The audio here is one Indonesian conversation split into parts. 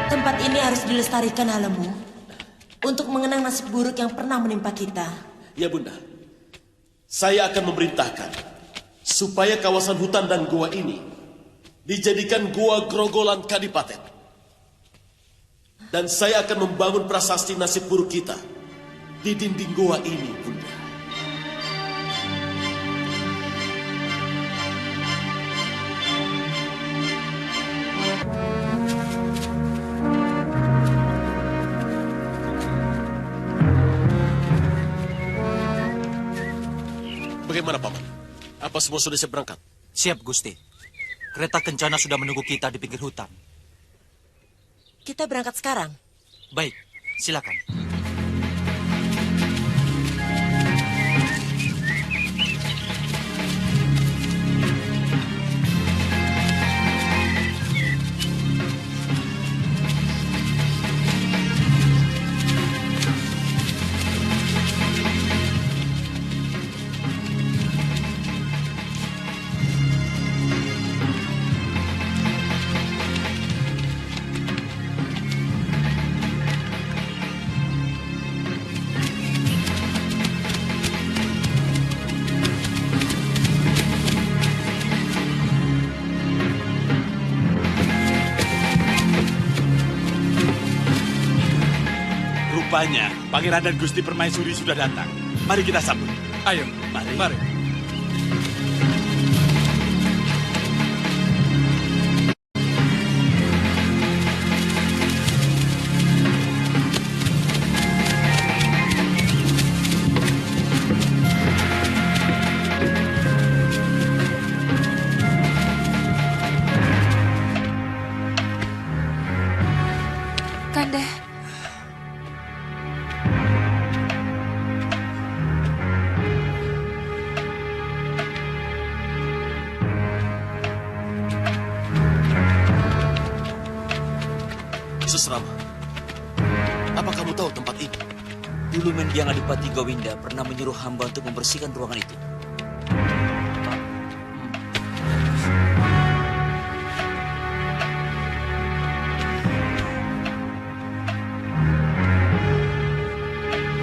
Tempat ini harus dilestarikan, Halemu, untuk mengenang nasib buruk yang pernah menimpa kita. Ya, Bunda. Saya akan memerintahkan supaya kawasan hutan dan gua ini dijadikan gua grogolan Kadipaten. Dan saya akan membangun prasasti nasib buruk kita di dinding gua ini, Bunda. Bagaimana, Paman? Apa semua sudah siap berangkat? Siap, Gusti. Kereta kencana sudah menunggu kita di pinggir hutan. Kita berangkat sekarang. Baik, silakan. Rupanya, Pangeran dan Gusti Permaisuri sudah datang. Mari kita sambut. Ayo, mari. Kanda. Rama, apa kamu tahu tempat ini? Dulu Mendiang Adipati Gowinda pernah menyuruh hamba untuk membersihkan ruangan itu.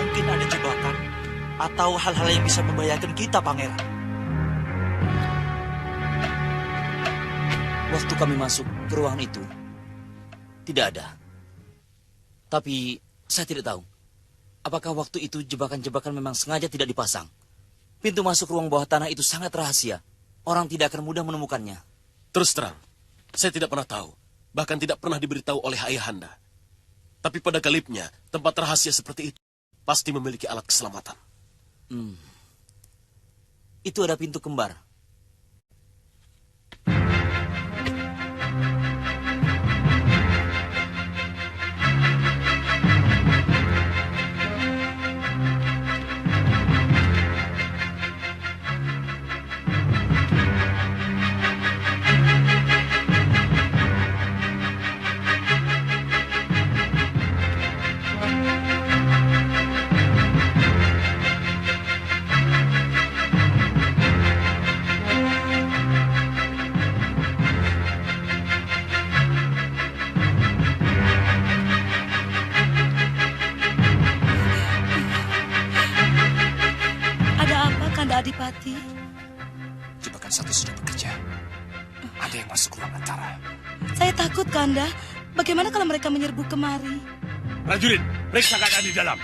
Mungkin ada jebakan atau hal-hal yang bisa membahayakan kita, Pangeran. Waktu kami masuk ke ruangan itu, tidak ada. Tapi saya tidak tahu, apakah waktu itu jebakan-jebakan memang sengaja tidak dipasang. Pintu masuk ruang bawah tanah itu sangat rahasia. Orang tidak akan mudah menemukannya. Terus terang, saya tidak pernah tahu. Bahkan tidak pernah diberitahu oleh ayahanda. Tapi pada galibnya, tempat rahasia seperti itu pasti memiliki alat keselamatan. Itu ada pintu kembar. Adipati. Jebakan satu sudah bekerja. Ada yang masuk ruang antara. Saya takut, Kanda. Bagaimana kalau mereka menyerbu kemari? Prajurit, periksa keadaan di dalam.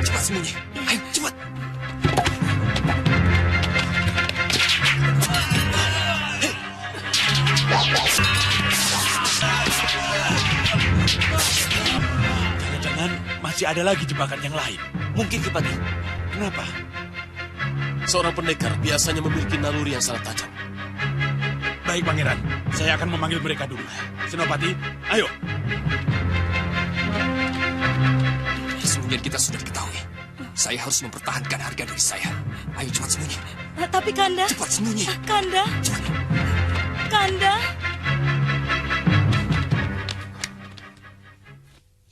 Cepat sembunyi. Ayo, cepat. masih ada lagi jebakan yang lain. Mungkin Kipati. Kenapa? Seorang pendekar biasanya memiliki naluri yang sangat tajam. Baik, Pangeran. Saya akan memanggil mereka dulu. Senopati, ayo. Persembunyian kita sudah diketahui. Saya harus mempertahankan harga diri saya. Ayo cepat sembunyi. Tapi Kanda... Cepat sembunyi. Kanda... Kanda...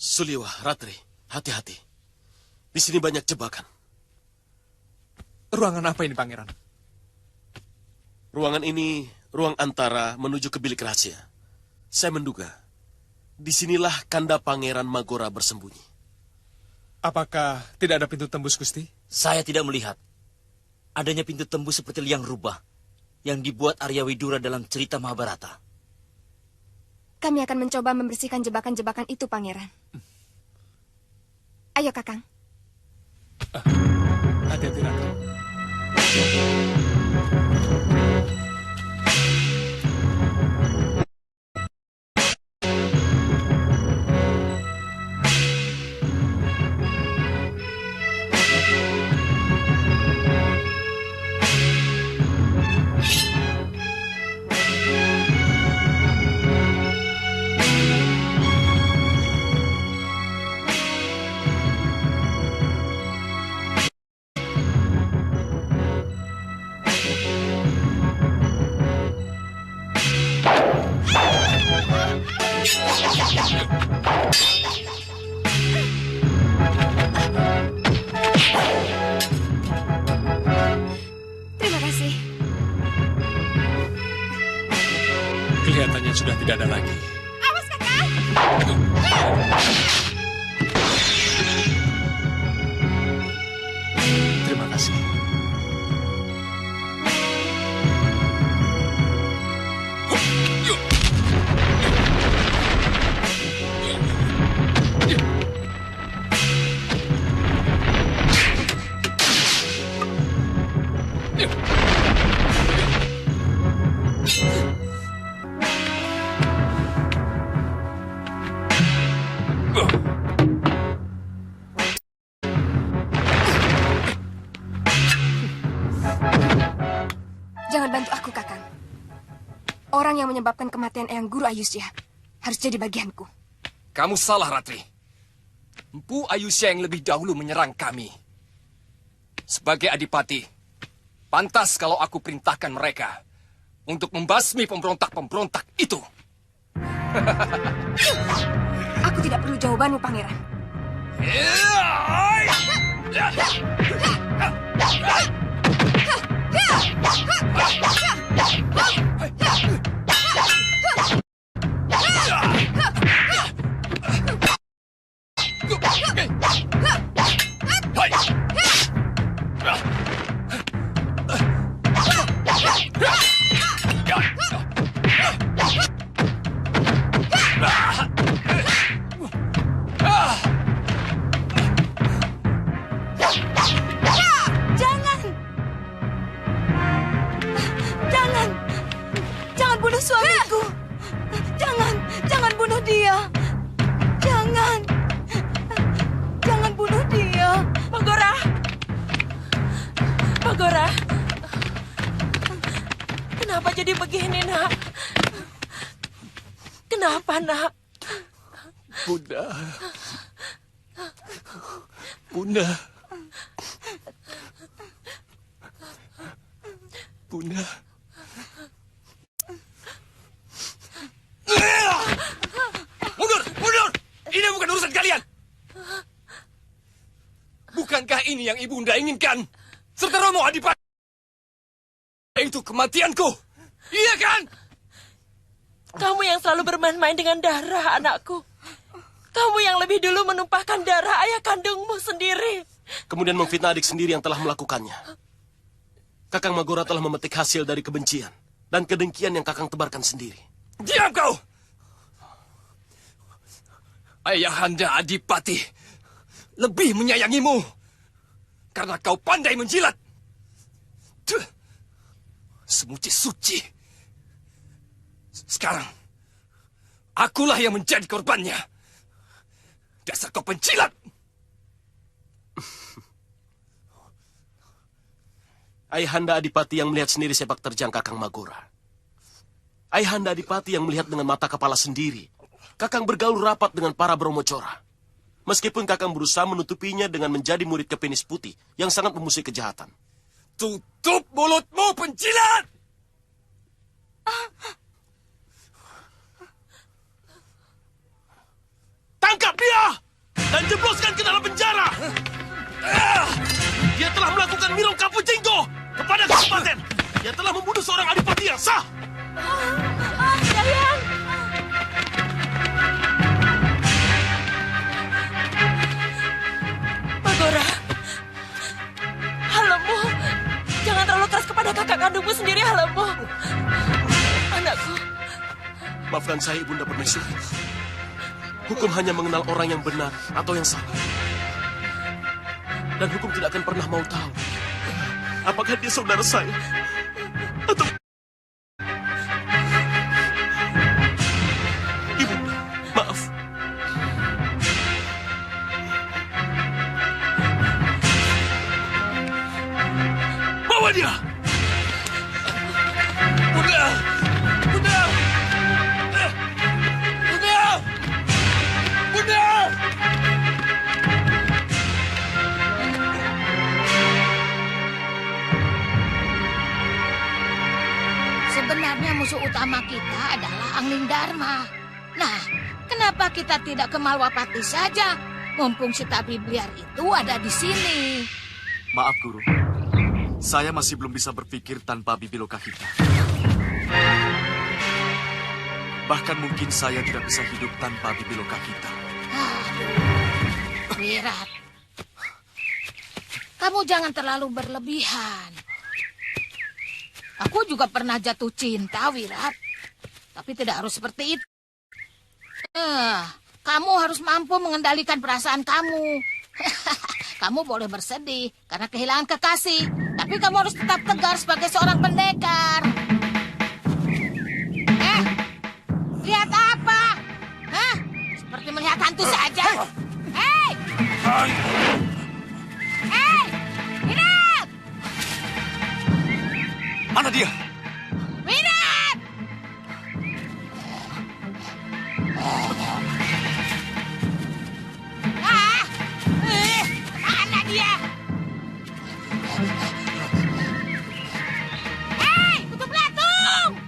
Suliwa, Ratri, hati-hati. Di sini banyak jebakan. Ruangan apa ini, Pangeran? Ruangan ini ruang antara menuju ke bilik rahasia. Saya menduga, disinilah Kanda Pangeran Magora bersembunyi. Apakah tidak ada pintu tembus, Gusti? Saya tidak melihat adanya pintu tembus seperti liang rubah yang dibuat Arya Widura dalam cerita Mahabharata. Kami akan mencoba membersihkan jebakan-jebakan itu, Pangeran. Ayo, Kakang. Hati-hati, Ratri. Terima kasih. Kelihatannya sudah tidak ada lagi. Awas, Kakang! Terima kasih. Jangan bantu aku, Kakang. Orang yang menyebabkan kematian Eyang Guru Ayusya harus jadi bagianku. Kamu salah, Ratri. Empu Ayusya yang lebih dahulu menyerang kami. Sebagai adipati, pantas kalau aku perintahkan mereka untuk membasmi pemberontak-pemberontak itu. Aku tidak perlu jawabanmu, Pangeran. Jangan bunuh suamiku. Jangan bunuh dia. Jangan bunuh dia. Magora. Kenapa jadi begini, Nak? Kenapa, Nak? Bunda. Bunda. Bunda. Mundur! Ini bukan urusan kalian. Bukankah ini yang ibunda inginkan? Serta Romo Adipati. Itu kematianku. Iya kan? Kamu yang selalu bermain-main dengan darah, anakku. Kamu yang lebih dulu menumpahkan darah ayah kandungmu sendiri. Kemudian memfitnah adik sendiri yang telah melakukannya. Kakang Magora telah memetik hasil dari kebencian dan kedengkian yang Kakang tebarkan sendiri. Diam kau! Ayahanda Adipati lebih menyayangimu karena kau pandai menjilat. Tuh, semuci suci. Sekarang, akulah yang menjadi korbannya. Dasar kau penjilat! Ayahanda Adipati yang melihat sendiri sepak terjang Kakang Magora. Ayahanda Adipati yang melihat dengan mata kepala sendiri. Kakang bergaul rapat dengan para Bromocora. Meskipun Kakang berusaha menutupinya dengan menjadi murid Kepenis Putih yang sangat memusuhi kejahatan. Tutup mulutmu, penjilat! Tangkap dia! Dan jebloskan ke dalam penjara! Dia telah melakukan Mirong Kapu Jenggo kepada kabupaten. Dia telah membunuh seorang adipati yang sah. Dayang! Magora, Halemu, jangan terlalu keras kepada kakak kandungmu sendiri, Halemu. Anakku. Maafkan saya, Ibunda Permaisuri. Hukum hanya mengenal orang yang benar atau yang salah. Dan hukum tidak akan pernah mau tahu apakah dia saudara saya atau... Ibunda, maaf. Bawa dia! Bunda! Bunda! Bunda! Bunda! Sebenarnya musuh utama kita adalah Angling Dharma. Nah, kenapa kita tidak ke Malwapati saja? Mumpung si tabib liar itu ada di sini. Maaf, Guru. Saya masih belum bisa berpikir tanpa Bibi Lokahita. Bahkan mungkin saya tidak bisa hidup tanpa Bibi Lokahita. Wirat, kamu jangan terlalu berlebihan. Aku juga pernah jatuh cinta, Wirat. Tapi tidak harus seperti itu. Kamu harus mampu mengendalikan perasaan kamu. Kamu boleh bersedih karena kehilangan kekasih. Tapi kamu harus tetap tegar sebagai seorang pendekar. Lihat apa? Hah? Seperti melihat hantu saja. Hei! Hei! Wirat! Mana dia? Wirat! Mana dia? Hei, tutup latung!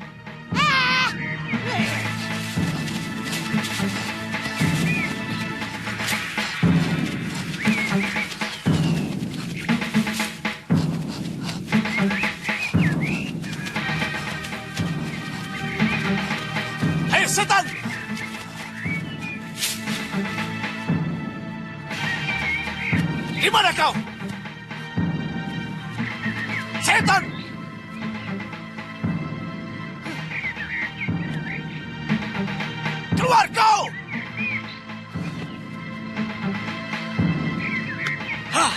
Hei, setan! Di mana kau? Setan! Keluar kau! Hah!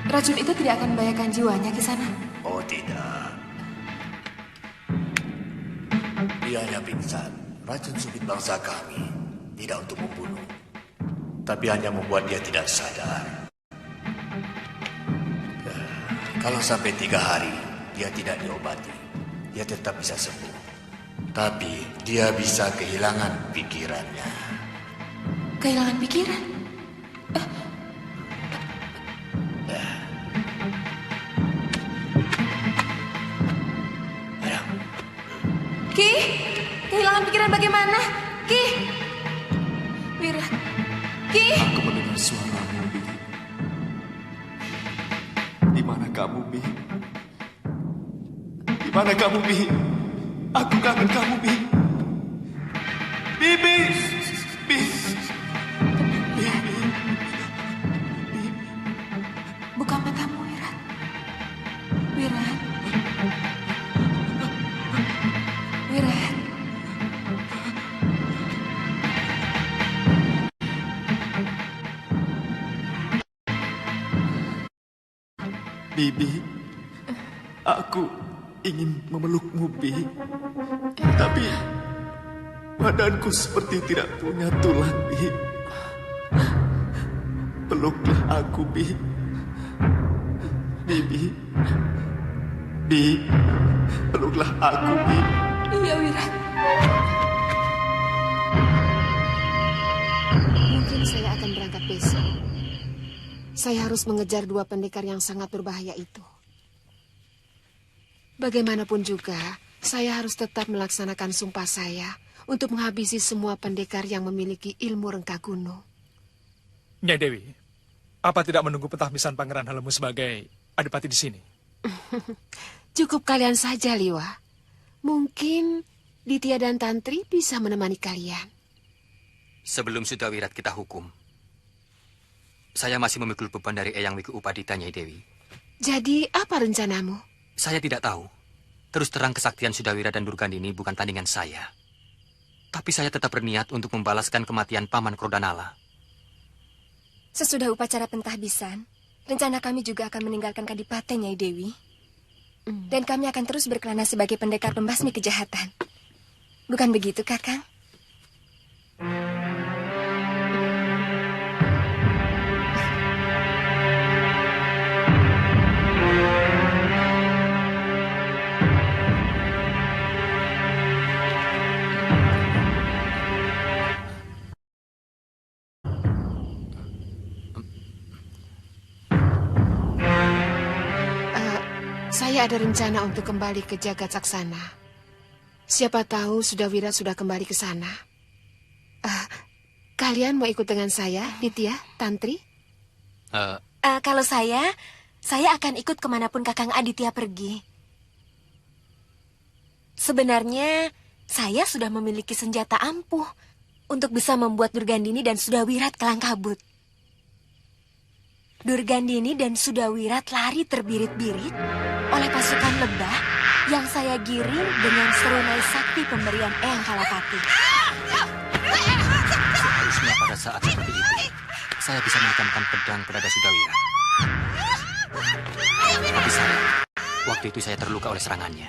Racun itu tidak akan membahayakan jiwanya, Kisana. Oh tidak. Dia hanya pingsan. Racun subit bangsa kami tidak untuk membunuh, tapi hanya membuat dia tidak sadar. Kalau sampai 3 hari dia tidak diobati, dia tetap bisa sembuh. Tapi dia bisa kehilangan pikirannya. Kehilangan pikiran? Ki, kehilangan pikiran bagaimana? Ki, Wira, Ki. Aku mendengar suaramu, Bi. Di mana kamu, Bi? Di mana kamu, Bi? Aku kangen kamu, Bi. Bibi, Bi. Buka matamu, Wira. Wira. Wira. Bibi, aku ingin memelukmu, Bi. Tapi badanku seperti tidak punya tulang, Bi. Peluklah aku, Bi. Bibi, Bi, peluklah aku, Bi. Iya, Wira. Mungkin saya akan berangkat besok. Saya harus mengejar 2 pendekar yang sangat berbahaya itu. Bagaimanapun juga, saya harus tetap melaksanakan sumpah saya untuk menghabisi semua pendekar yang memiliki ilmu rengka gunung. Nyai Dewi, apa tidak menunggu pentahbisan Pangeran Halemu sebagai adipati di sini? Cukup kalian saja, Liwa. Mungkin Ditya dan Tantri bisa menemani kalian. Sebelum Sudawirat kita hukum, saya masih memikul beban dari Eyang Wiku Upadita, Nyai Dewi. Jadi, apa rencanamu? Saya tidak tahu. Terus terang kesaktian Sudawirat dan Durgandini bukan tandingan saya. Tapi saya tetap berniat untuk membalaskan kematian Paman Krodanala. Sesudah upacara pentahbisan, rencana kami juga akan meninggalkan Kadipaten, Nyai Dewi. Dan kami akan terus berkelana sebagai pendekar pembasmi kejahatan. Bukan begitu, Kakang? Saya ada rencana untuk kembali ke Jagat Saksana. Siapa tahu Sudawira sudah kembali ke sana. Kalian mau ikut dengan saya, Ditya, Tantri? Kalau saya akan ikut kemanapun Kakang Aditya pergi. Sebenarnya, saya sudah memiliki senjata ampuh untuk bisa membuat Durgandini dan Sudawirat kelang kabut. Durgandini dan Sudawirat lari terbirit-birit oleh pasukan lebah yang saya giring dengan serunai sakti pemberian Eyang Kalapati. Seharusnya pada saat seperti itu, saya bisa menekankan pedang pada Sudawirat. Tapi sayang, waktu itu saya terluka oleh serangannya.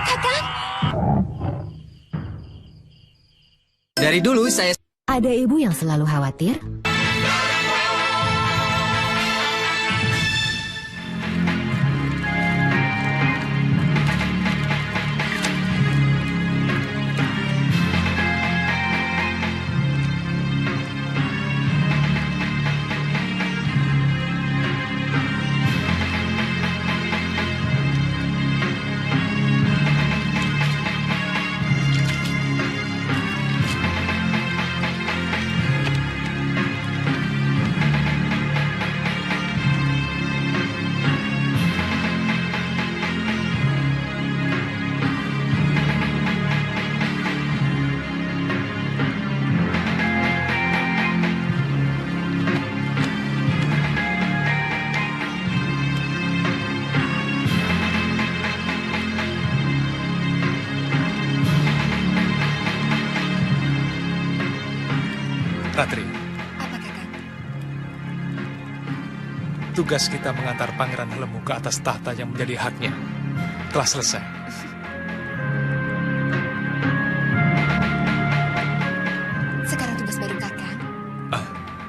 Kakang! Dari dulu saya... Ada ibu yang selalu khawatir? tugas kita mengantar Pangeran Helemu ke atas tahta yang menjadi haknya telah selesai. Sekarang tugas baru Kakang.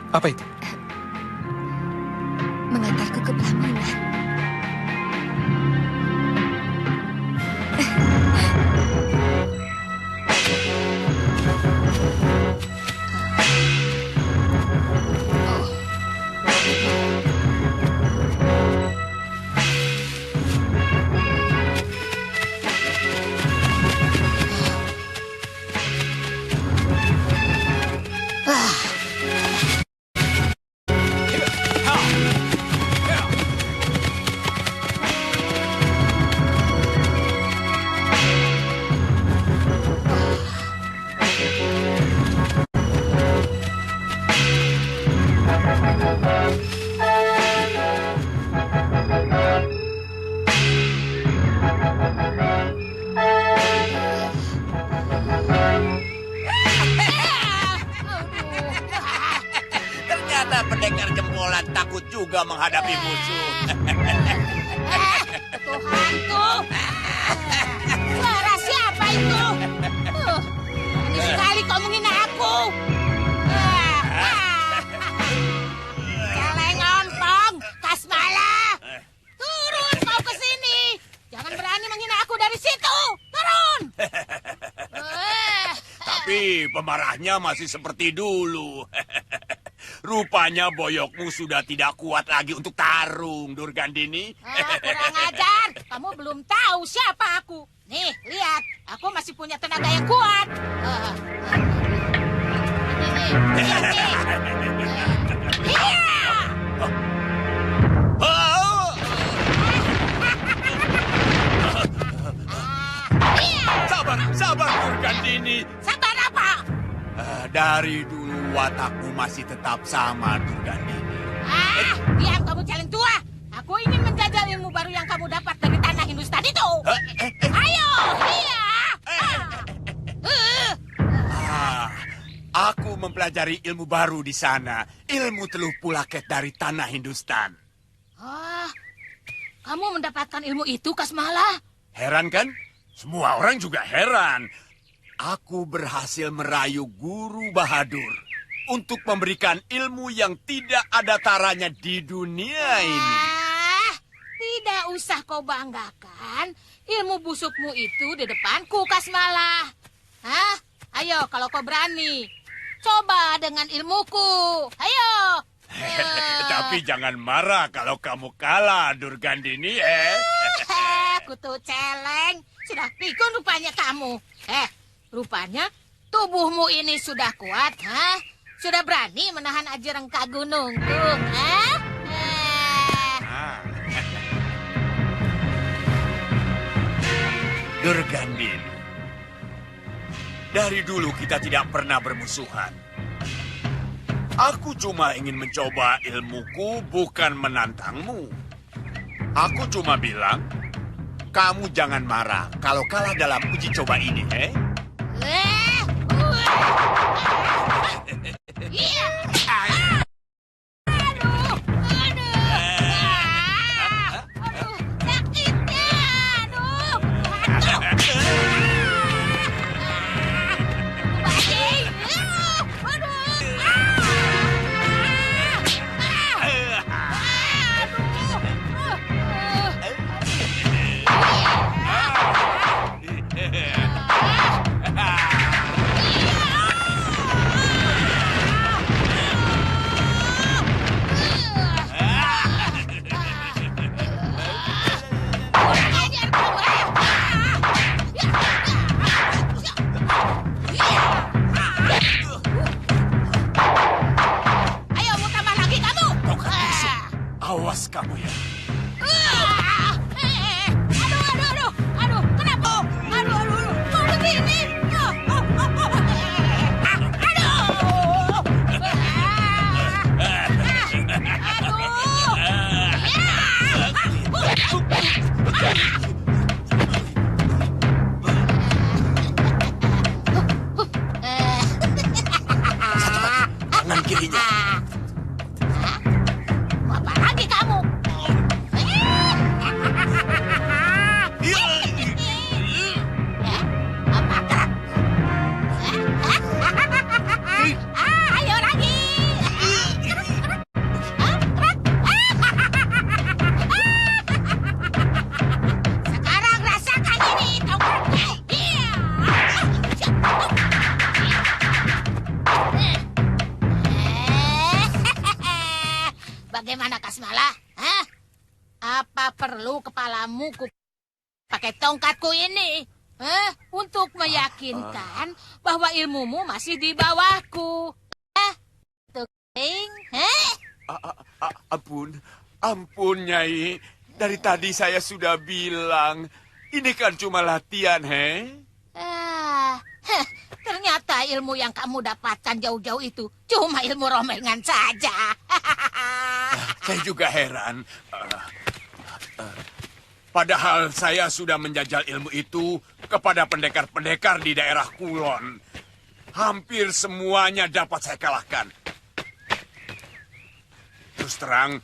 Apa itu? Mengantarku ke pelaminan. Ternyata pendekar jempolan takut juga menghadapi musuh. Tuhanku. Suara siapa itu? Ini sekali kau menghina aku. Celeng ompong, Kasmala. Turun kau ke sini. Jangan berani menghina aku dari situ. Turun. Tapi pemarahnya masih seperti dulu. Rupanya boyokmu sudah tidak kuat lagi untuk tarung, Durgandini. Kurang ajar. Kamu belum tahu siapa aku. Nih, lihat. Aku masih punya tenaga yang kuat. Ini, lihat nih. Sabar, Durgandini. Sabar apa? Dari dulu watakmu masih tetap sama, Durgandini. Diam kamu celeng tua. Aku ingin menjajal ilmu baru yang kamu dapat dari tanah Hindustan itu. Ayo, iya. Aku mempelajari ilmu baru di sana. Ilmu teluh pulaket dari tanah Hindustan. Kamu mendapatkan ilmu itu, Kasmala? Heran kan? Semua orang juga heran. Aku berhasil merayu Guru Bahadur untuk memberikan ilmu yang tidak ada taranya di dunia ini. Tidak usah kau banggakan ilmu busukmu itu di depanku, Kasmala. Ayo, kalau kau berani, coba dengan ilmuku. Ayo. Tapi jangan marah kalau kamu kalah, Durgandini. Kutu celeng. Sudah pikun rupanya kamu. Rupanya tubuhmu ini sudah kuat, Sudah berani menahan aji rengka gunungku, Durgandini, dari dulu kita tidak pernah bermusuhan. Aku cuma ingin mencoba ilmuku, bukan menantangmu. Aku cuma bilang, kamu jangan marah kalau kalah dalam uji coba ini, perlu kepalamu pakai tongkatku ini. Untuk meyakinkan bahwa ilmumu masih di bawahku. Ampun, Nyai. Dari tadi saya sudah bilang, ini kan cuma latihan, Ternyata ilmu yang kamu dapatkan jauh-jauh itu cuma ilmu rombongan saja. Saya juga heran. Padahal saya sudah menjajal ilmu itu kepada pendekar-pendekar di daerah Kulon. Hampir semuanya dapat saya kalahkan. Terus terang,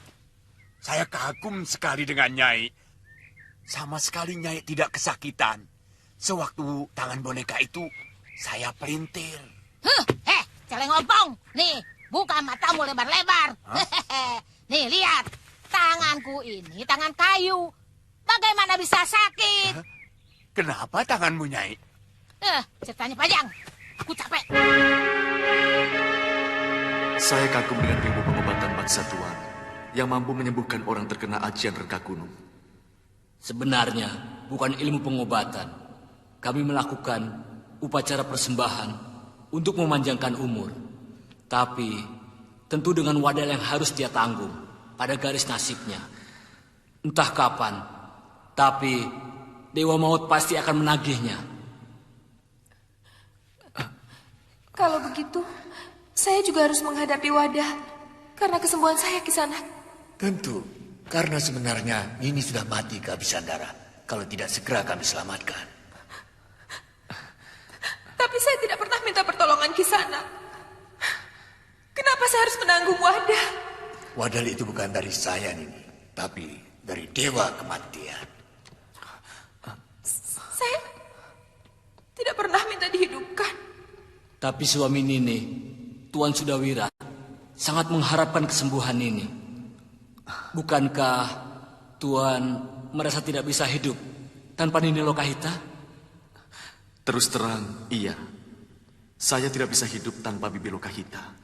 saya kagum sekali dengan Nyai. Sama sekali Nyai tidak kesakitan. Sewaktu tangan boneka itu, saya pelintir. Celeng ompong. Nih, buka matamu lebar-lebar. Nih, lihat. Tanganku ini tangan kayu. Bagaimana bisa sakit? Kenapa tanganmu, Nyai? Ceritanya panjang. Aku capek. Saya kagum dengan ilmu pengobatan bangsa Tuan yang mampu menyembuhkan orang terkena ajian rengga gunung. Sebenarnya bukan ilmu pengobatan. Kami melakukan upacara persembahan untuk memanjangkan umur. Tapi tentu dengan wadal yang harus dia tanggung pada garis nasibnya. Entah kapan, tapi Dewa Maut pasti akan menagihnya. Kalau begitu, saya juga harus menghadapi wadah karena kesembuhan saya, Kisanak. Tentu, karena sebenarnya Nini sudah mati kehabisan darah. Kalau tidak segera kami selamatkan. Tapi saya tidak pernah minta pertolongan Kisanak. Kenapa saya harus menanggung wadah? Wadal itu bukan dari saya, Nini, tapi dari Dewa Kematian. Saya tidak pernah minta dihidupkan. Tapi suami Nini, Tuan Sudawira, sangat mengharapkan kesembuhan Nini. Bukankah Tuan merasa tidak bisa hidup tanpa Nini Lokahita? Terus terang, iya. Saya tidak bisa hidup tanpa Bibi Lokahita.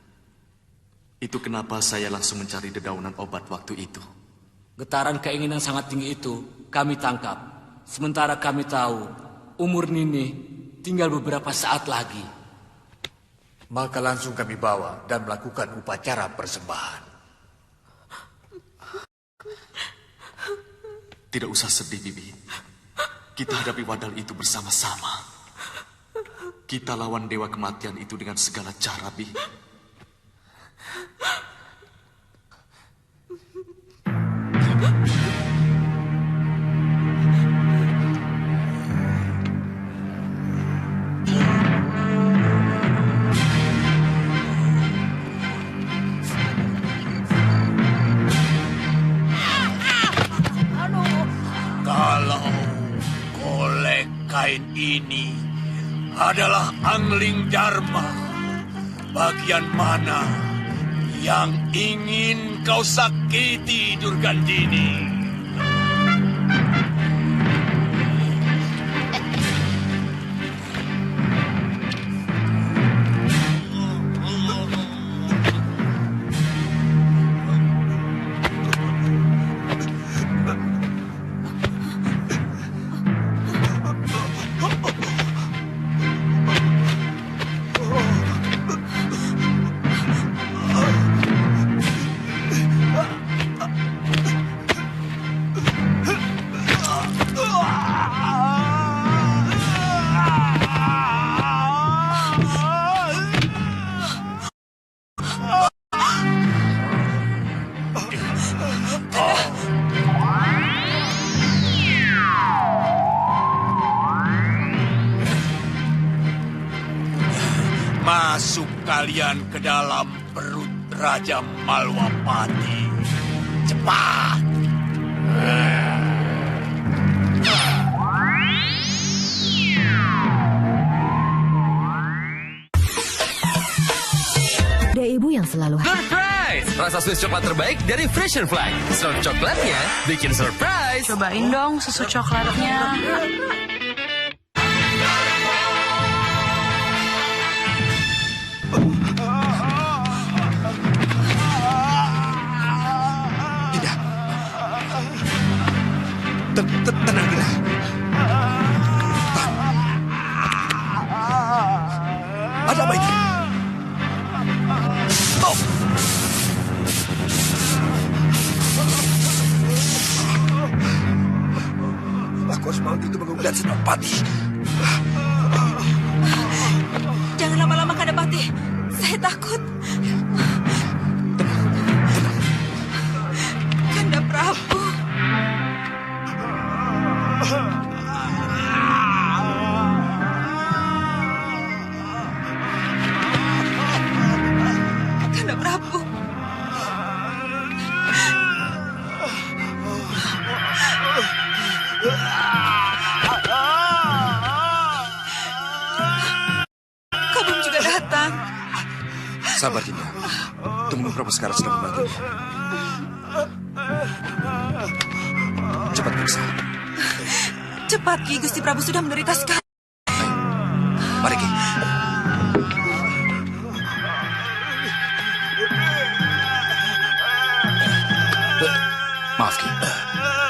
Itu kenapa saya langsung mencari dedaunan obat waktu itu. Getaran keinginan sangat tinggi itu kami tangkap. Sementara kami tahu umur Nini tinggal beberapa saat lagi. Maka langsung kami bawa dan melakukan upacara persembahan. Tidak usah sedih, Bibi. Kita hadapi wadal itu bersama-sama. Kita lawan Dewa Kematian itu dengan segala cara, Bi. Kalau golek kain ini adalah angling Dharma, bagian mana yang ingin kau sakiti, Durgandini? Masuk kalian ke dalam perut Raja Malwapati. Cepat! Ada ibu yang selalu Surprise! Rasa Swiss coklat terbaik dari Fresh and Fly. Serut coklatnya bikin surprise. Cobain dong susu coklatnya. Ada apa ini? Oh. Aku harus memanggil Tumenggung dan Senopati. Jangan lama-lama, Kandapati. Saya takut. Kanda Prabu. Kanda Prabu. Kabum juga datang. Sabar, Dinda. Tumenggung Prabu sekarang sedang memanggilnya. Cepat periksa. Cepat, Ki. Gusti Prabu sudah menderita sekali. Mari, Ki. Maaf, Ki.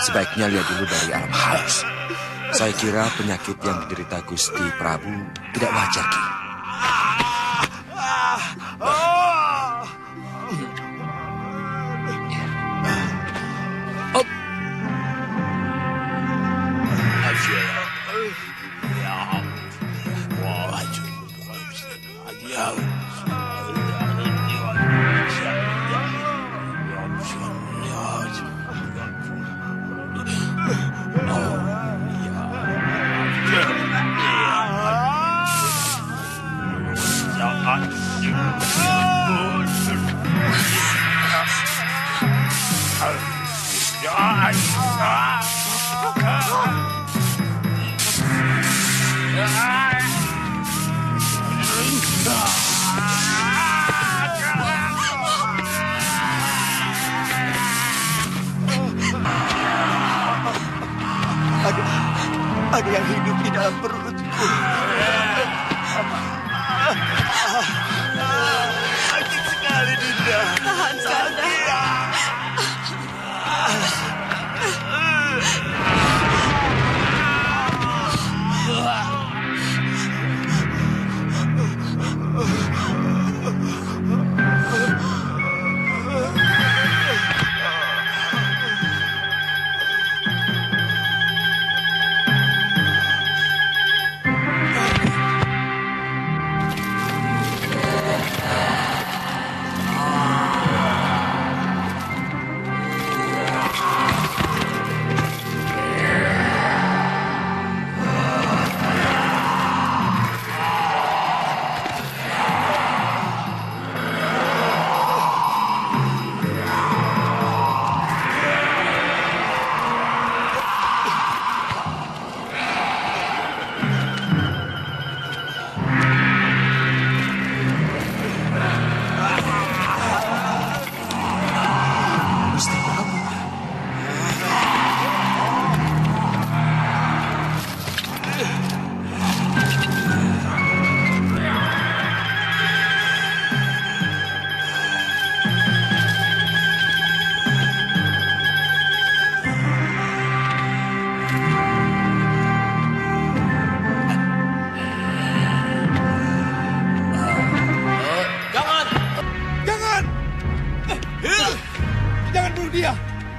Sebaiknya lihat dulu dari alam halus. Saya kira penyakit yang diderita Gusti Prabu tidak wajar, Ki. Ada yang hidup di dalam perutku. Sakit sekali, Dinda. Tahan, Kanda.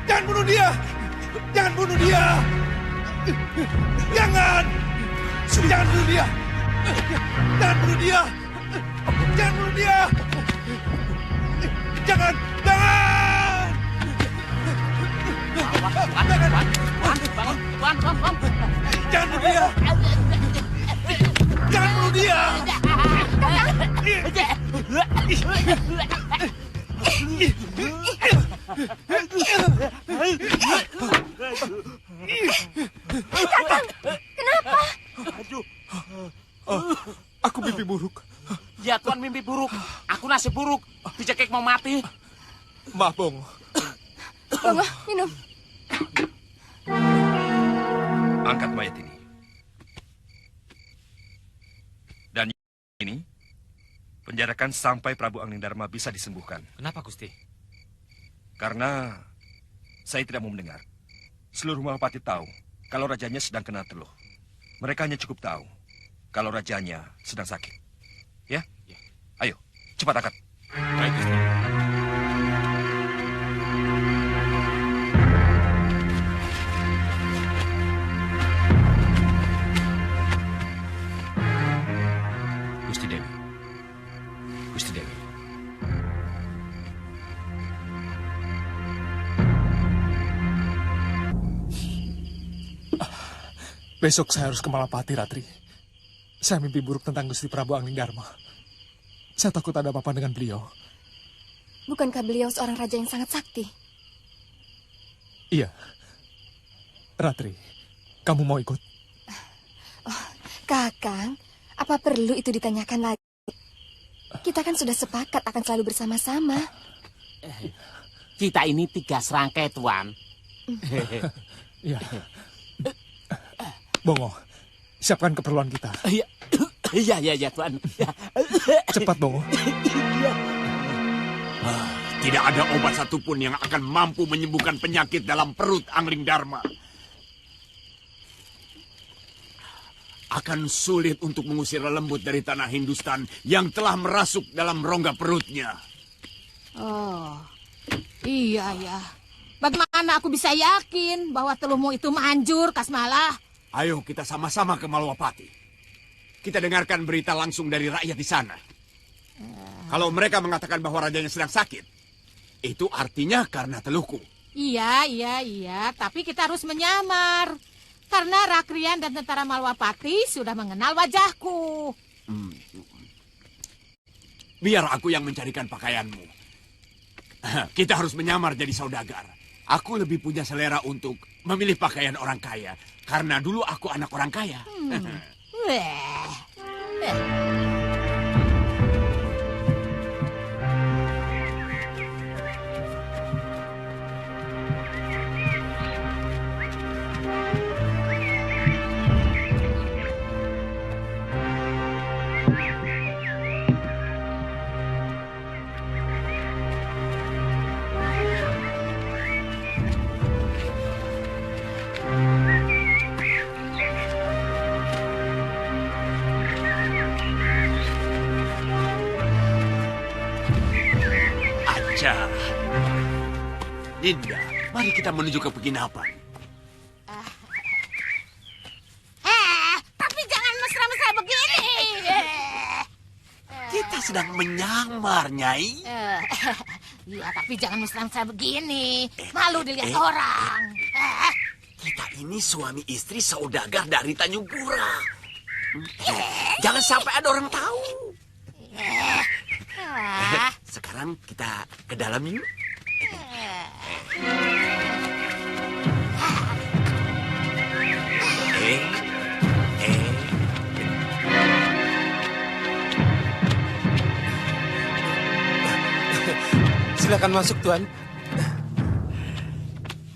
Jangan bunuh dia! Jangan bunuh dia! Jangan! Jangan bunuh dia! Jangan bunuh dia! Jangan bunuh dia! Jangan! Jangan! Jangan bunuh dia! Jangan bunuh dia! Kakang, kenapa? Aku mimpi buruk. Ya Tuan, mimpi buruk. Aku nasib buruk. Dicekik mau mati. Maaf, Bong. Bongo, minum. Angkat mayat ini. Dan ini penjarakan sampai Prabu Anglingdarma bisa disembuhkan. Kenapa, Gusti? Karena saya tidak mau mendengar. Seluruh Mahapati tahu kalau rajanya sedang kena teluh. Mereka hanya cukup tahu kalau rajanya sedang sakit. Ya? Ayo, cepat akad. Baik, Gusti. Gusti Dewi. Gusti Dewi. Besok saya harus ke Malapati, Ratri. Saya mimpi buruk tentang Gusti Prabu Anglingdarma. Saya takut ada apa-apa dengan beliau. Bukankah beliau seorang raja yang sangat sakti? Iya. Ratri, kamu mau ikut? Oh, Kakang, apa perlu itu ditanyakan lagi? Kita kan sudah sepakat akan selalu bersama-sama. Kita ini 3 serangkai, Tuan. Iya. Bongo, siapkan keperluan kita. Iya, Tuan. Cepat, Bongo. Tidak ada obat satupun yang akan mampu menyembuhkan penyakit dalam perut Anglingdarma. Akan sulit untuk mengusir lembut dari tanah Hindustan yang telah merasuk dalam rongga perutnya. Oh, iya ya. Bagaimana aku bisa yakin bahwa teluhmu itu manjur, Kasmalah? Ayo kita sama-sama ke Malwapati. Kita dengarkan berita langsung dari rakyat di sana. Kalau mereka mengatakan bahwa rajanya sedang sakit, itu artinya karena teluhku. Iya. Tapi kita harus menyamar. Karena Rakrian dan tentara Malwapati sudah mengenal wajahku. Biar aku yang mencarikan pakaianmu. Kita harus menyamar jadi saudagar. Aku lebih punya selera untuk memilih pakaian orang kaya. Karena dulu aku anak orang kaya. Dinda, mari kita menuju ke penginapan. Tapi jangan mesra-mesra begini. Kita sedang menyamar, Nyai. Iya, tapi jangan mesra-mesra begini. Malu dilihat orang. Kita ini suami istri saudagar dari Tanjung Pura. Jangan sampai ada orang tahu. Sekarang kita ke dalam yuk. Silakan masuk, Tuan.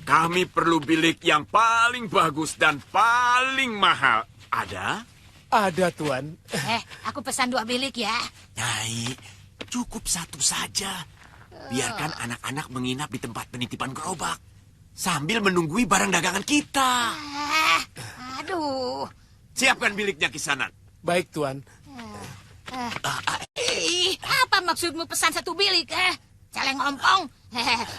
Kami perlu bilik yang paling bagus dan paling mahal. Ada? Ada, Tuan. Aku pesan 2 bilik ya. Nyai, cukup 1 saja. Biarkan anak-anak menginap di tempat penitipan gerobak. Sambil menunggui barang dagangan kita. Aduh. Siapkan biliknya, Kisanak. Baik, Tuan. Apa maksudmu pesan 1 bilik, Celeng ompong.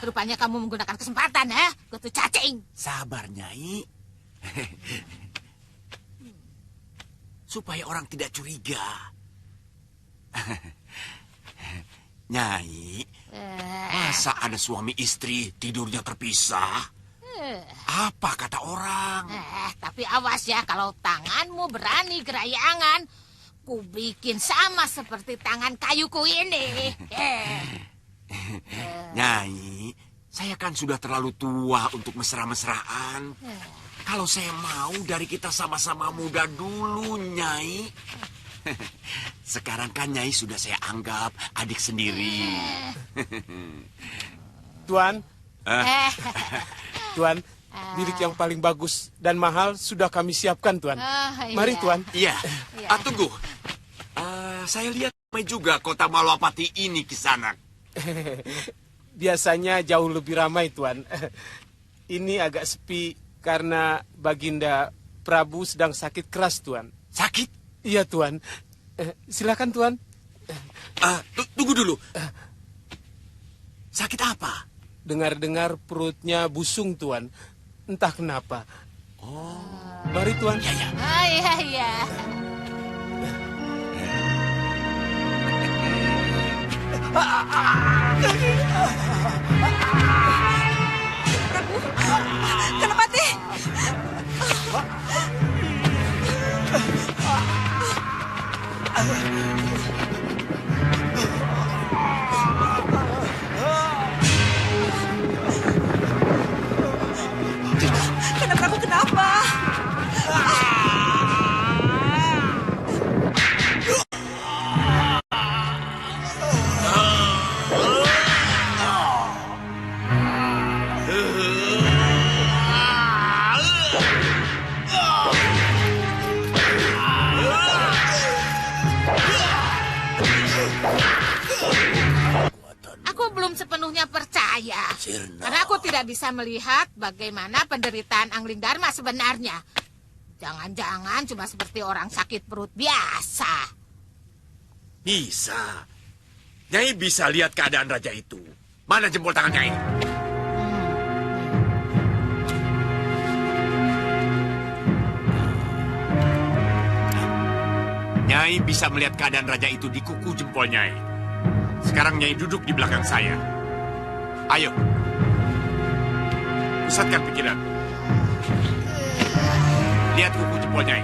Rupanya kamu menggunakan kesempatan, Kutu cacing. Sabar, Nyai. Supaya orang tidak curiga. Nyai, masa ada suami istri tidurnya terpisah? Apa kata orang? Tapi awas ya, kalau tanganmu berani gerayangan, ku bikin sama seperti tangan kayuku ini. Nyai, saya kan sudah terlalu tua untuk mesra-mesraan. Kalau saya mau dari kita sama-sama muda dulu, Nyai. Sekarang kan Nyai sudah saya anggap adik sendiri. Tuan, Tuan, bilik yang paling bagus dan mahal sudah kami siapkan, Tuan. Mari, Tuan. Iya. Tunggu. Saya lihat ramai juga kota Malwapati ini, Kisanak. Biasanya jauh lebih ramai, Tuan. Ini agak sepi karena Baginda Prabu sedang sakit keras, Tuan. Sakit? Iya, Tuan. Silakan, Tuan. Tunggu dulu. Sakit apa? Dengar-dengar perutnya busung, Tuan. Entah kenapa. Oh. Mari, Tuan. Ya, ya. Iya. Prabu, Kalapati. Kanda Prabu kenapa? Aku belum sepenuhnya percaya. Karena aku tidak bisa melihat bagaimana penderitaan Angling Dharma sebenarnya. Jangan-jangan cuma seperti orang sakit perut biasa. Bisa. Nyai bisa lihat keadaan raja itu. Mana jempol tangan Nyai? Nyai bisa melihat keadaan raja itu di kuku jempol Nyai. Sekarang Nyai duduk di belakang saya. Ayo. Pusatkan pikiran. Lihat kuku jempol Nyai.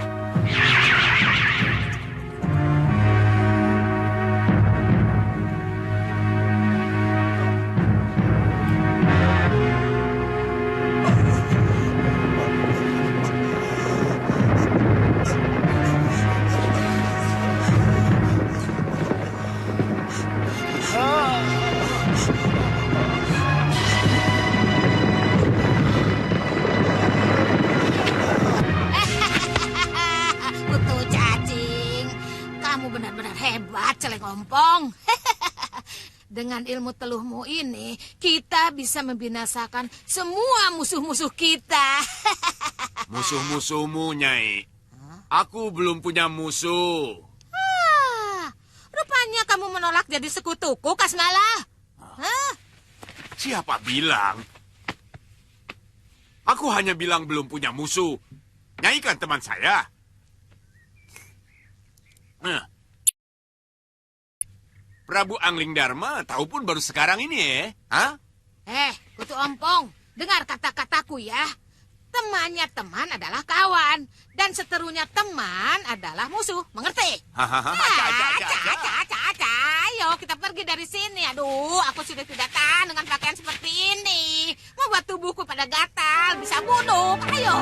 Kutu cacing. Kamu benar-benar hebat, Celeng Ompong. Dengan ilmu teluhmu ini, kita bisa membinasakan semua musuh-musuh kita. Musuh-musuhmu, Nyai. Aku belum punya musuh. Rupanya kamu menolak jadi sekutuku, Kasmala. Siapa bilang? Aku hanya bilang belum punya musuh. Nyai kan teman saya. Prabu Angling Dharma tahu pun baru sekarang ini ya. Hah? Kutu Ompong, dengar kata-kataku ya. Temannya teman adalah kawan. Dan seterunya teman adalah musuh. Mengerti? Ayo kita pergi dari sini. Aduh, aku sudah tidak tahan dengan pakaian seperti ini. Membuat tubuhku pada gatal, bisa bunuh. Ayo.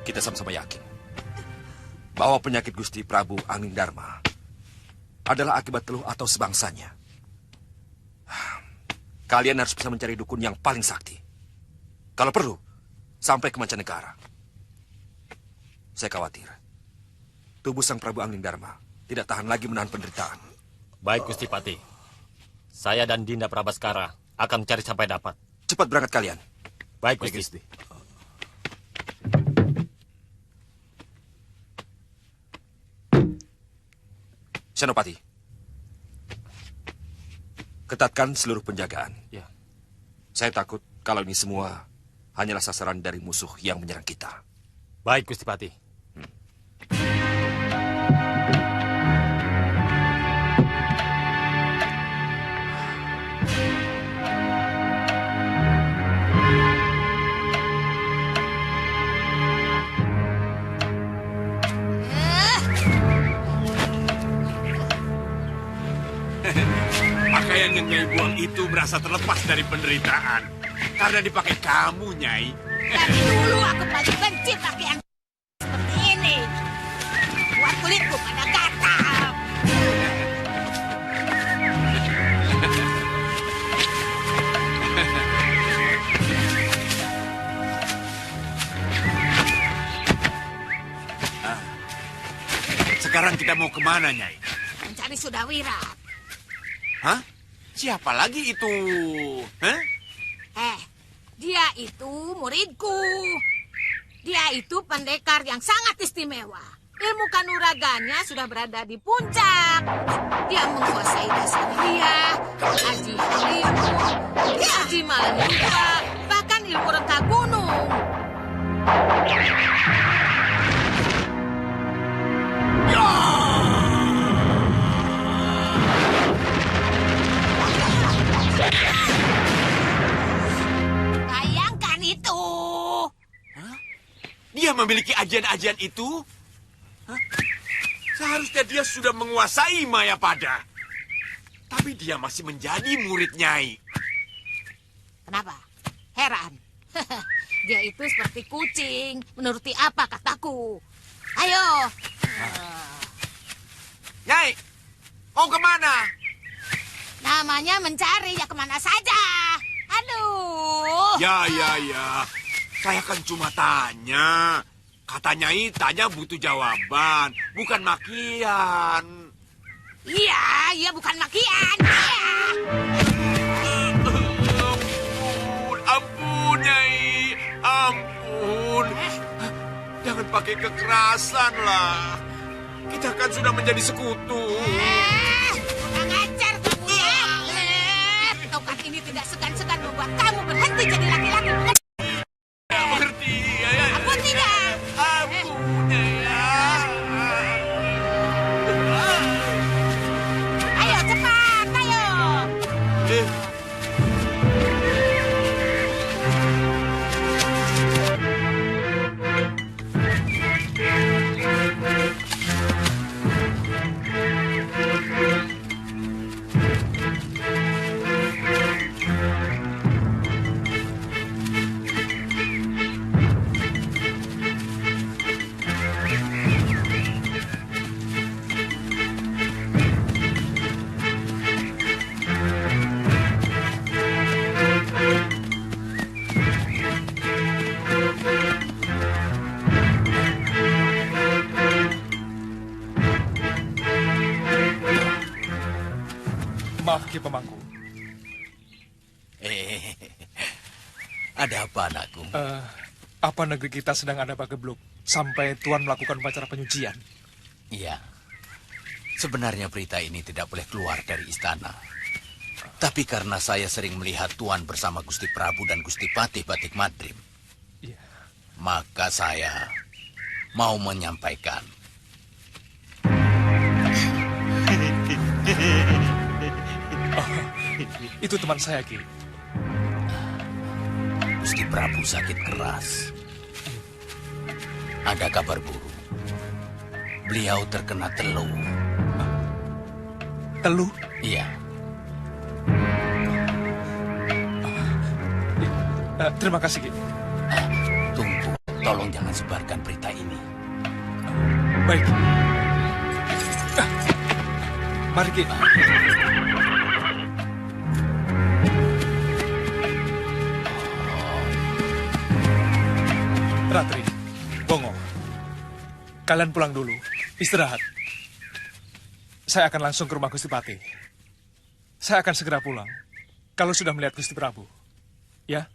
Kita sama-sama yakin bahwa penyakit Gusti Prabu Angling Dharma adalah akibat teluh atau sebangsanya. Kalian harus bisa mencari dukun yang paling sakti. Kalau perlu, sampai ke mancanegara. Saya khawatir tubuh sang Prabu Angling Dharma tidak tahan lagi menahan penderitaan. Baik, Gusti Pati. Saya dan Dinda Prabaskara akan mencari sampai dapat. Cepat berangkat kalian. Baik, Gusti. Senopati, ketatkan seluruh penjagaan. Ya. Saya takut kalau ini semua hanyalah sasaran dari musuh yang menyerang kita. Baik, Gusti Pati. Pakaian yang Nyai buang itu merasa terlepas dari penderitaan. Karena dipakai kamu, Nyai. Dari dulu aku paling benci pakaian seperti ini. Buat kulitku pada gatal. Sekarang kita mau kemana, Nyai? Mencari Sudawira. Hah? Siapa lagi itu? Hah? Dia itu muridku. Dia itu pendekar yang sangat istimewa. Ilmu kanuraganya sudah berada di puncak. Dia menguasai dasar dia, aji ilmu, aji malam juga, bahkan ilmu rengka gunung. Bayangkan itu. Dia memiliki ajian-ajian itu? Hah? Seharusnya dia sudah menguasai Mayapada. Tapi dia masih menjadi murid Nyai. Kenapa? Heran. Dia itu seperti kucing, menuruti apa kataku. Ayo. Nyai, mau kemana? Namanya mencari, ya kemana saja. Aduh. Ya. Saya kan cuma tanya. Kata Nyai tanya butuh jawaban, bukan makian. Iya, bukan makian. Iya. Ampun, Nyai. Ampun. Jangan pakai kekerasan lah. Kita kan sudah menjadi sekutu. Kurang ajar kamu ya. Tongkat ini tidak segan-segan membuat kamu berhenti jadi laki-laki. Mengerti. Ampun tidak. Ampun, ya. Ayo cepat, ayo. Maaf, Ki Pemangku. Ada apa, anakku? Apa negeri kita sedang ada pagebluk sampai Tuan melakukan upacara penyucian? Iya. Sebenarnya berita ini tidak boleh keluar dari istana. Tapi karena saya sering melihat Tuan bersama Gusti Prabu dan Gusti Patih Batik Madrim, maka saya mau menyampaikan. Itu teman saya, Ki. Gusti Prabu sakit keras. Ada kabar buruk. Beliau terkena teluh. Teluh? Iya. Terima kasih, Ki. Tunggu, tolong jangan sebarkan berita ini. Baik. Mari, Ki. Ratri, Bongo, kalian pulang dulu, istirahat. Saya akan langsung ke rumah Gusti Patih. Saya akan segera pulang, kalau sudah melihat Gusti Prabu. Ya?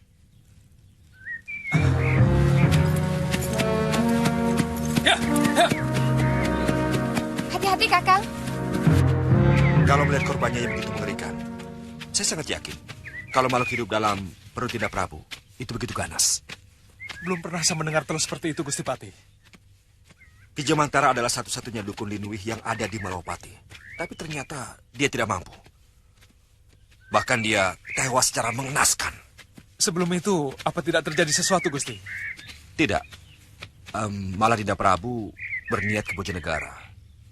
Ya. Hati-hati, Kakang. Kalau melihat korbannya yang begitu mengerikan, saya sangat yakin kalau makhluk hidup dalam perut Dinda Prabu itu begitu ganas. Belum pernah saya mendengar teluh seperti itu, Gusti Patih. Ki Jamantara adalah satu-satunya dukun Linuwih yang ada di Malawapati. Tapi ternyata dia tidak mampu. Bahkan dia tewas secara mengenaskan. Sebelum itu, apa tidak terjadi sesuatu, Gusti? Tidak. Malah Dinda Prabu berniat ke Bojonegara.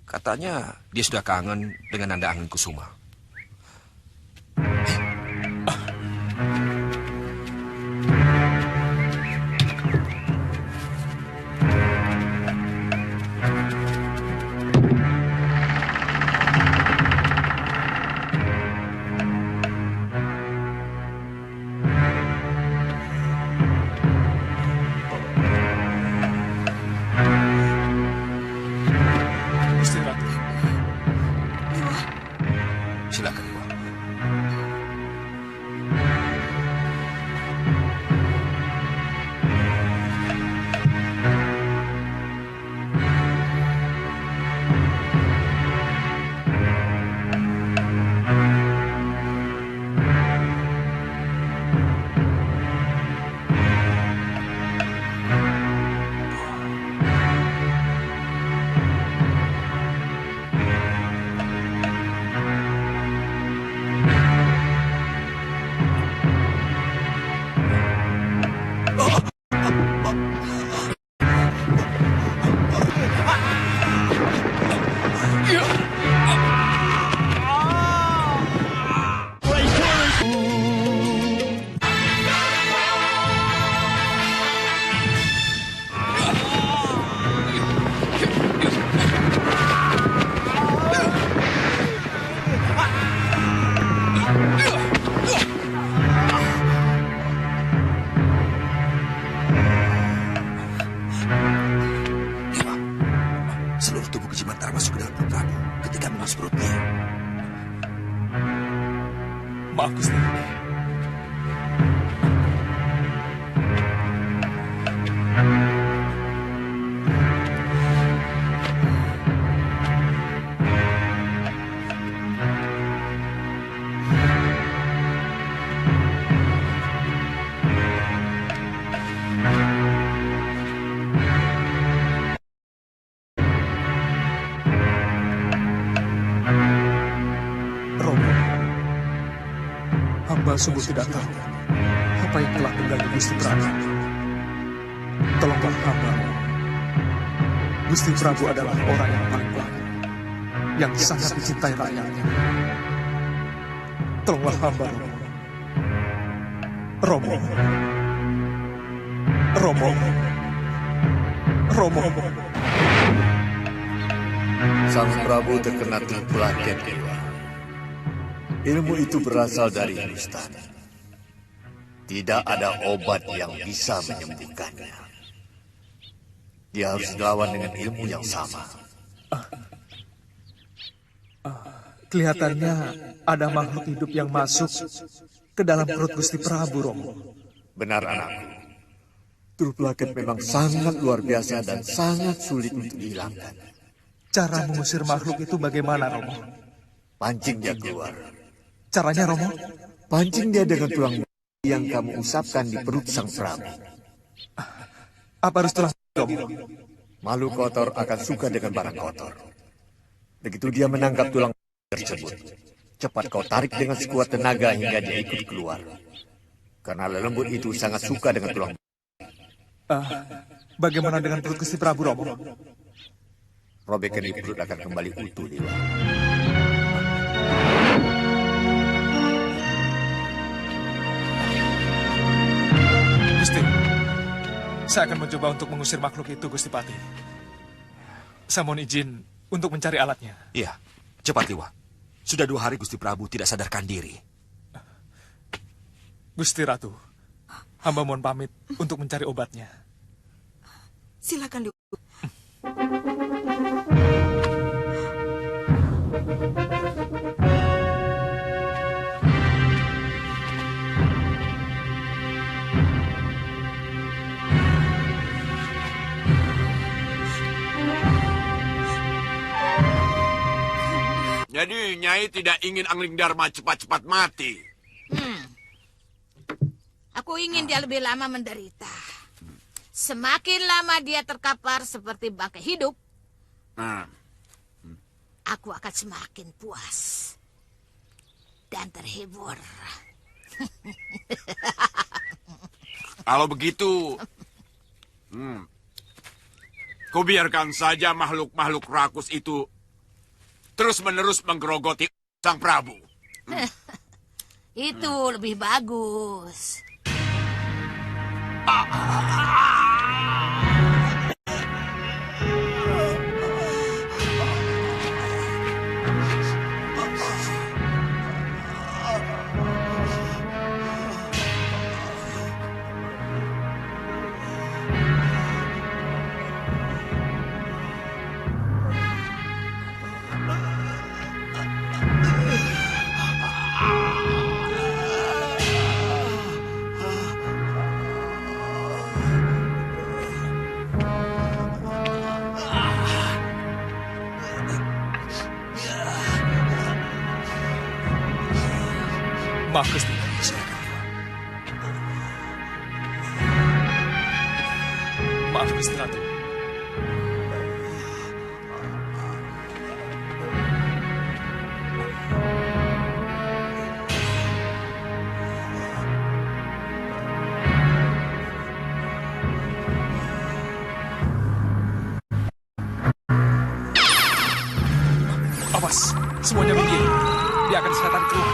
Katanya dia sudah kangen dengan Nanda Angin Kusuma. Maaf, Gusti. Hamba sungguh tidak tahu apa yang telah mengganggu Gusti Prabu. Tolonglah hamba. Gusti Prabu adalah orang yang paling baik, yang sangat dicintai rakyatnya. Tolonglah hamba, Romo. Romo. Romo. Romo. Sang Prabu terkena penyakit jiwa. Ilmu itu berasal dari Hindustan. Tidak ada obat yang bisa menyembuhkannya. Dia harus dilawan dengan ilmu yang sama. Kelihatannya ada makhluk hidup yang masuk ke dalam perut Gusti Prabu, Romo. Benar, anakku. Turplaket memang sangat luar biasa dan sangat sulit untuk dihilangkan. Cara mengusir makhluk itu bagaimana, Romo? Pancing dia keluar. Caranya, Romo? Pancing dia dengan tulang yang kamu usapkan di perut sang Prabu. Apa harus tulang, Romo? Makhluk kotor akan suka dengan barang kotor. Begitu dia menangkap tulang tersebut, cepat kau tarik dengan sekuat tenaga hingga dia ikut keluar. Karena lelembut itu sangat suka dengan tulang. Bagaimana dengan perut Gusti Prabu, Romo? Robekan di perut akan kembali utuh, Dewa. Gusti, saya akan mencoba untuk mengusir makhluk itu, Gusti Pati. Saya mohon izin untuk mencari alatnya. Iya, cepat, Dewa. Sudah 2 hari Gusti Prabu tidak sadarkan diri. Gusti Ratu, hamba mohon pamit untuk mencari obatnya. Silakan, Duk. Jadi Nyai tidak ingin Angling Dharma cepat-cepat mati. Aku ingin dia lebih lama menderita. Semakin lama dia terkapar seperti bangkai hidup, aku akan semakin puas dan terhibur. Kalau begitu, kau biarkan saja makhluk-makhluk rakus itu terus-menerus menggerogoti sang Prabu. Itu lebih bagus. Maaf, Gusti. Maaf, Gusti Ratu. Awas, semuanya minggir. Dia akan saya tarik keluar.